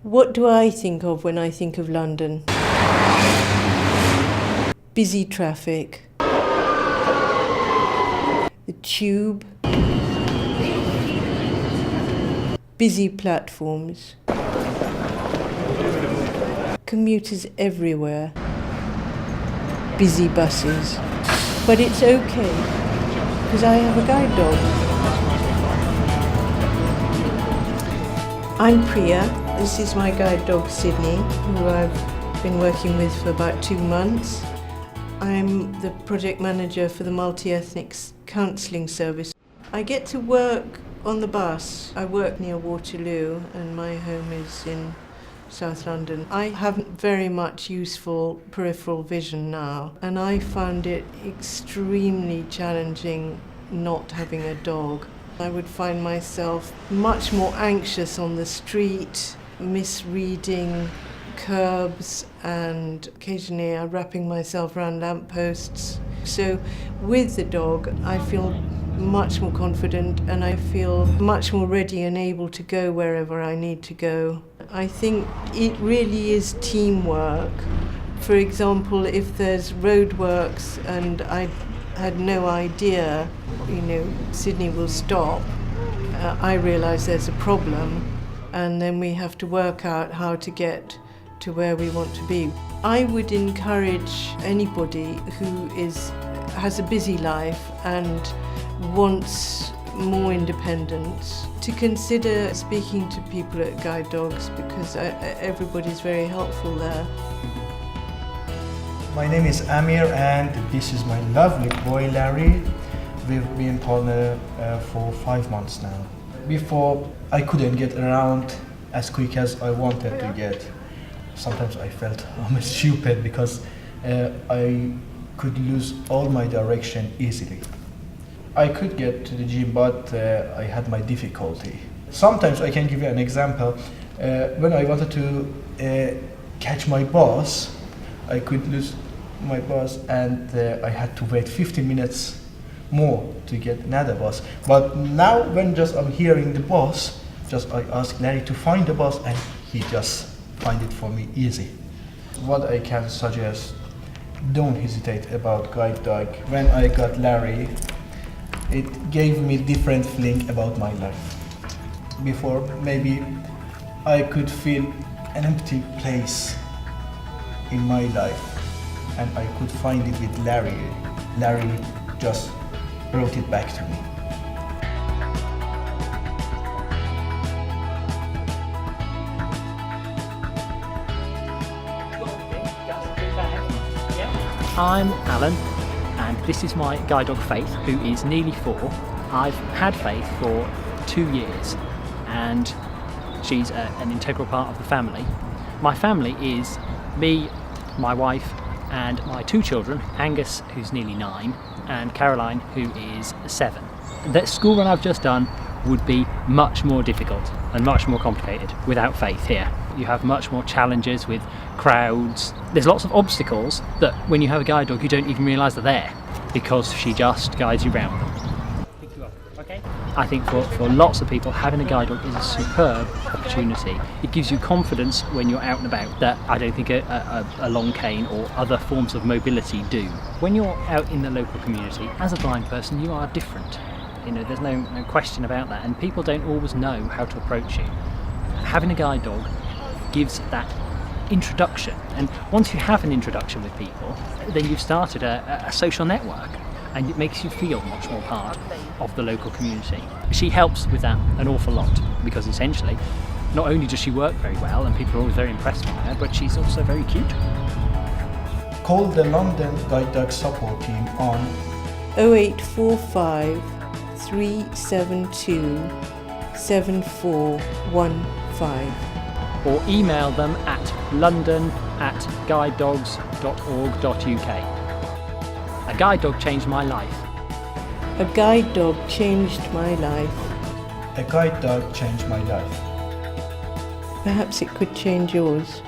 What do I think of when I think of London? Busy traffic, the tube, busy platforms, commuters everywhere, busy buses. But it's okay, because I have a guide dog. I'm Priya. This is my guide dog Sydney, who I've been working with for about 2 months. I'm the project manager for the multi-ethnic counselling service. I get to work on the bus. I work near Waterloo and my home is in South London. I have very much useful peripheral vision now, and I found it extremely challenging not having a dog. I would find myself much more anxious on the street, misreading curbs, and occasionally wrapping myself around lampposts. So with the dog, I feel much more confident and I feel much more ready and able to go wherever I need to go. I think it really is teamwork. For example, if there's roadworks and I had no idea, Sydney will stop, I realise there's a problem, and then we have to work out how to get to where we want to be. I would encourage anybody who has a busy life and wants more independence to consider speaking to people at Guide Dogs, because everybody's very helpful there. My name is Amir and this is my lovely boy Larry. We've been partnered for 5 months now. Before, I couldn't get around as quick as I wanted to get. Sometimes I felt I'm stupid because I could lose all my direction easily. I could get to the gym, but I had my difficulty. Sometimes I can give you an example. When I wanted to catch my bus, I could lose my bus and I had to wait 15 minutes more to get another bus. But now when just I'm hearing the bus, just I ask Larry to find the bus and he just find it for me easy. What I can suggest, don't hesitate about Guide Dog. When I got Larry, it gave me different feeling about my life. Before, maybe I could feel an empty place in my life, and I could find it with Larry. Larry just brought it back to me. I'm Alan, and this is my guide dog Faith, who is nearly 4. I've had Faith for 2 years, and she's an integral part of the family. My family is me, my wife, and my 2 children, Angus, who's nearly 9, and Caroline, who is 7. That school run I've just done would be much more difficult and much more complicated without Faith here. You have much more challenges with crowds. There's lots of obstacles that when you have a guide dog you don't even realise they're there, because she just guides you around them. Pick you up, okay? I think for lots of people, having a guide dog is a superb opportunity. It gives you confidence when you're out and about that I don't think a long cane or other forms of mobility do. When you're out in the local community, as a blind person, you are different. There's no question about that, and people don't always know how to approach you. Having a guide dog gives that introduction, and once you have an introduction with people, then you've started a social network, and it makes you feel much more part of the local community. She helps with that an awful lot, because essentially not only does she work very well and people are always very impressed by her, but she's also very cute. Call the London Guide Dog support team on 0845 372 7415. or email them at london@guidedogs.org.uk. A guide dog changed my life. A guide dog changed my life. A guide dog changed my life. Perhaps it could change yours.